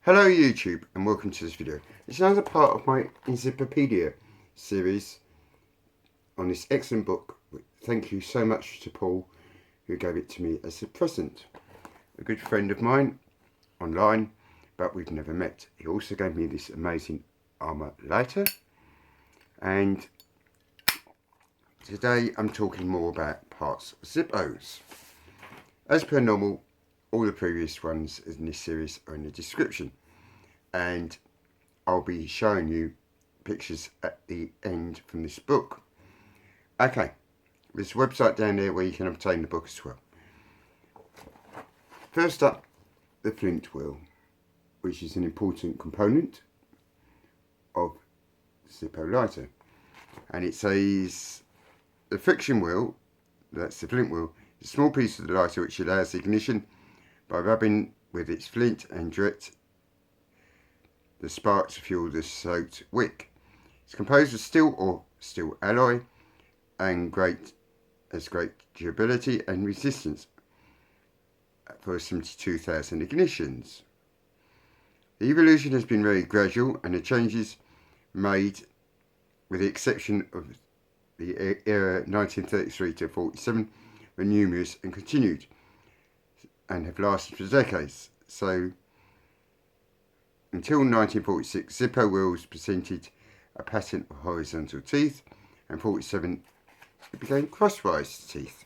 Hello YouTube and welcome to this video. It's another part of my Enzippopedia series on this excellent book. Thank you so much to Paul who gave it to me as a present. A good friend of mine online, but we've never met. He also gave me this amazing ARMOUR lighter, and today I'm talking more about parts of Zippos. As per normal, all the previous ones in this series are in the description, and I'll be showing you pictures at the end from this book. Okay, there's a website down there where you can obtain the book as well. First up, the flint wheel, which is an important component of the Zippo lighter. And it says the friction wheel, that's the flint wheel, is a small piece of the lighter which allows ignition by rubbing with its flint and direct the spark to fuel the soaked wick. It's composed of steel or steel alloy and has great durability and resistance for 72,000 ignitions. The evolution has been very gradual, and the changes made, with the exception of the era 1933 to 47, were numerous and continued and have lasted for decades. So until 1946, Zippo wheels presented a pattern of horizontal teeth, and 47 it became crosswise teeth.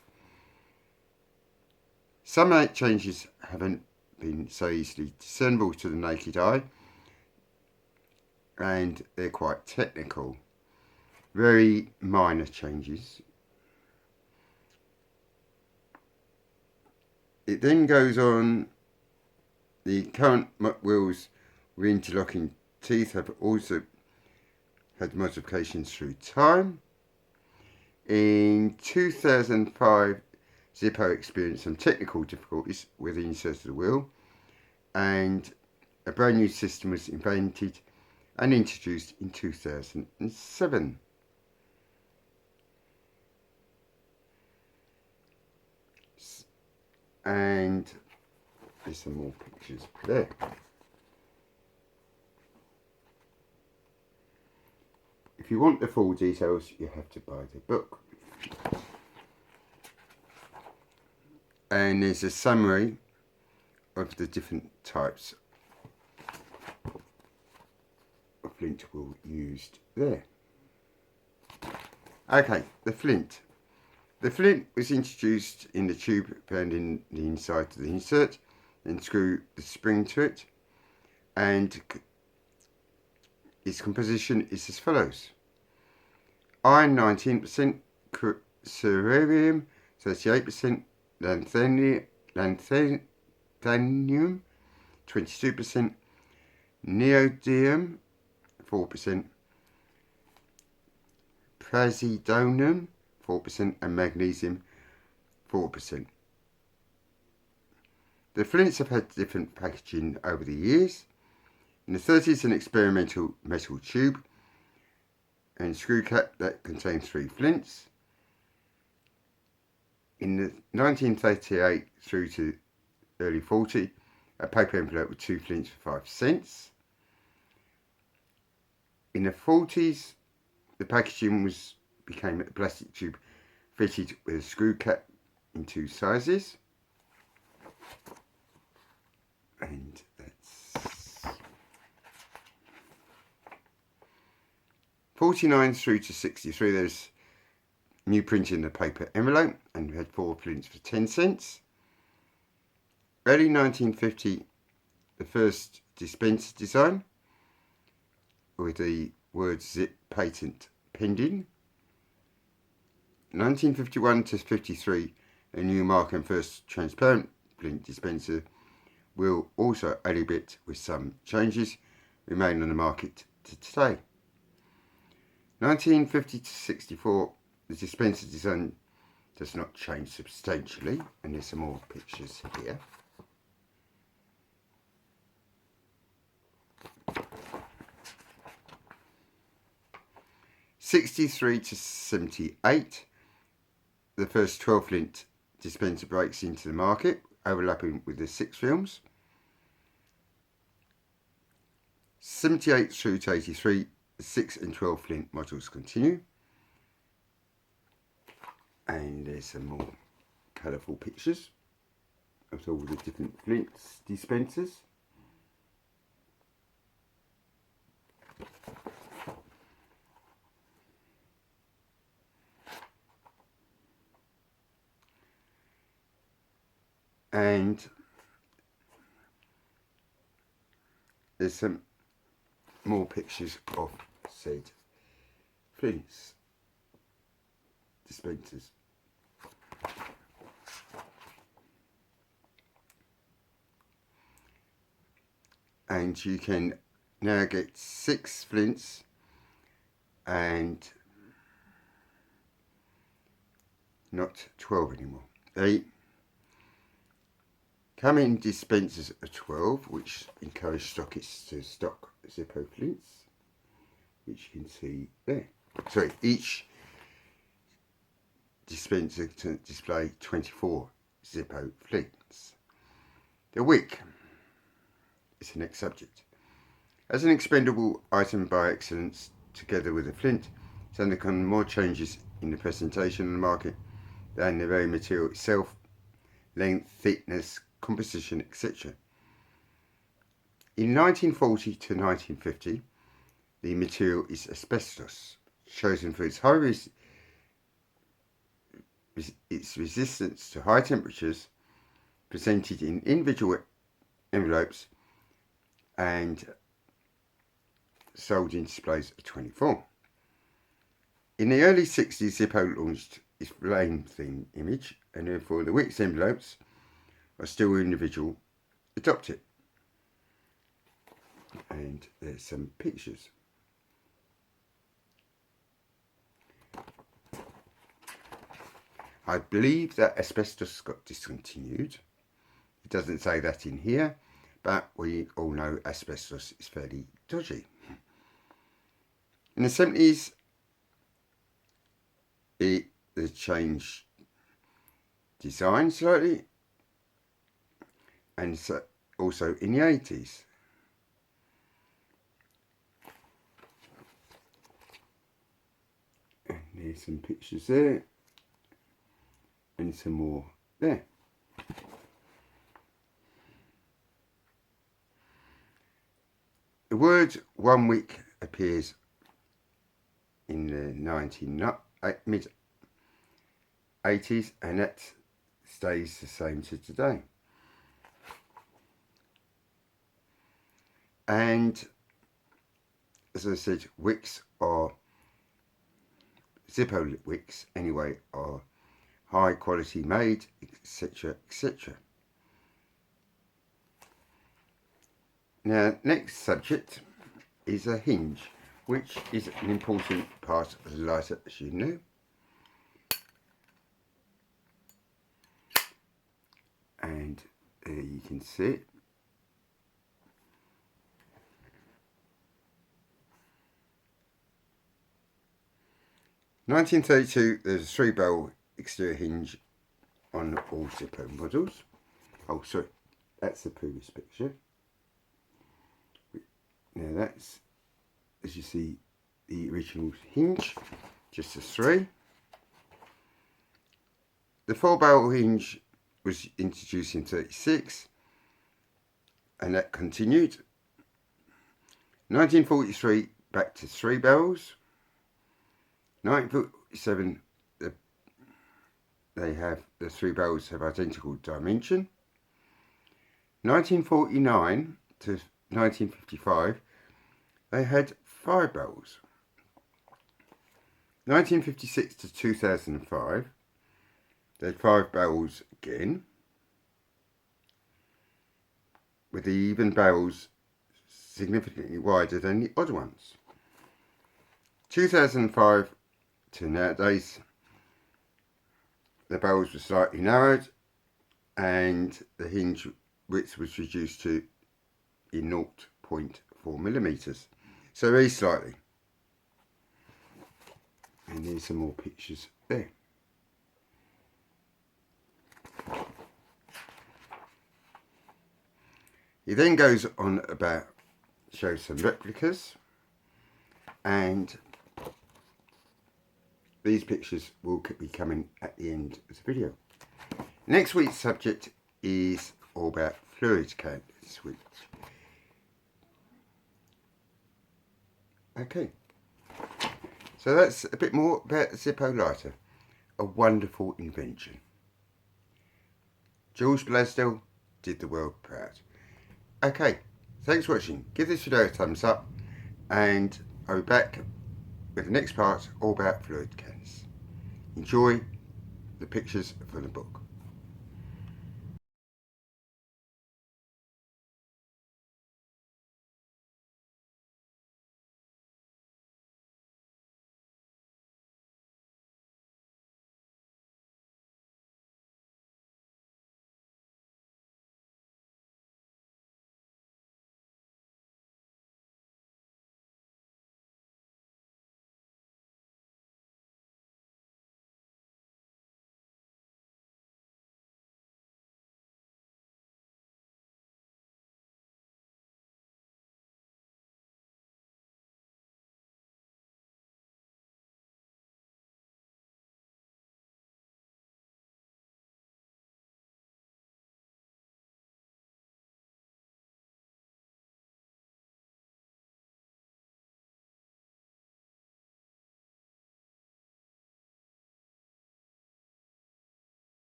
Some changes haven't been so easily discernible to the naked eye, and they're quite technical. Very minor changes. It then goes on, the current wheels with interlocking teeth have also had modifications through time. In 2005, Zippo experienced some technical difficulties with the insert of the wheel, and a brand new system was invented and introduced in 2007. And there's some more pictures there. If you want the full details, you have to buy the book. And there's a summary of the different types of flint wheel used there. Okay, the flint. The flint was introduced in the tube found in the inside of the insert, then screw the spring to it, and its composition is as follows: iron 19%, cerium 38%, lanthanum 22%, neodymium 4%, praseodymium 4%, and magnesium 4%. The flints have had different packaging over the years. In the 30s, an experimental metal tube and screw cap that contained 3 flints. In the 1938 through to early 40, a paper envelope with 2 flints for 5 cents. In the 40s, the packaging became a plastic tube fitted with a screw cap in 2 sizes. And that's 49 through to 63, there's new print in the paper envelope, and we had 4 flints for 10 cents. Early 1950, the first dispenser design with the word ZIP patent pending. 1951 to 53, a new mark and first transparent flint dispenser will also add a bit with some changes remain on the market to today. 1950 to 64, the dispenser design does not change substantially, and there's some more pictures here. '63 to 78, the first 12 flint dispenser breaks into the market, overlapping with the 6 films. 78 through to 83, 6 and 12 flint models continue. And there's some more colourful pictures of all the different flint dispensers. And there's some more pictures of said flints dispensers. And you can now get 6 flints and not 12 anymore. They come in dispensers of 12, which encourage stockists to stock Zippo flints, which you can see there. So each dispenser to display 24 Zippo flints. The wick is the next subject. As an expendable item by excellence, together with a flint, it's undergone more changes in the presentation of the market than the very material itself, length, thickness, composition, etc. In 1940 to 1950, the material is asbestos, chosen for its high its resistance to high temperatures, presented in individual envelopes and sold in displays of 24. In the early 60s, Zippo launched its flame theme image, and therefore the Wix envelopes are still individual adopted. And there's some pictures. I believe that asbestos got discontinued. It doesn't say that in here, but we all know asbestos is fairly dodgy. In the 70s, it changed design slightly, and so also in the 80s. And there's some pictures there, and some more there. The word one wick appears in the mid 80s, and that stays the same to today. And as I said, wicks are Zippo wicks anyway are high quality made, etc, etc. Now, next subject is a hinge, which is an important part of the lighter, as you know. And there you can see it. In 1932, there's a 3-barrel exterior hinge on all Zippo models. Oh, sorry, that's the previous picture. Now that's, as you see, the original hinge, just a 3. The 4-barrel hinge was introduced in 36, and that continued. 1943, back to 3 barrels. 1947, they have the 3 barrels have identical dimension. 1949 to 1955, they had 5 barrels. 1956 to 2005, they had 5 barrels again, with the even barrels significantly wider than the odd ones. 2005 to nowadays, the barrels were slightly narrowed and the hinge width was reduced to in 0.4 millimeters, so very slightly. And there's some more pictures there. He then goes on about show some replicas, and these pictures will be coming at the end of the video. Next week's subject is all about fluid candles. Okay, so that's a bit more about the Zippo lighter, a wonderful invention. Jules Blaisdell did the world proud. Okay, thanks for watching. Give this video a thumbs up, and I'll be back with the next part all about fluid cans. Enjoy the pictures from the book.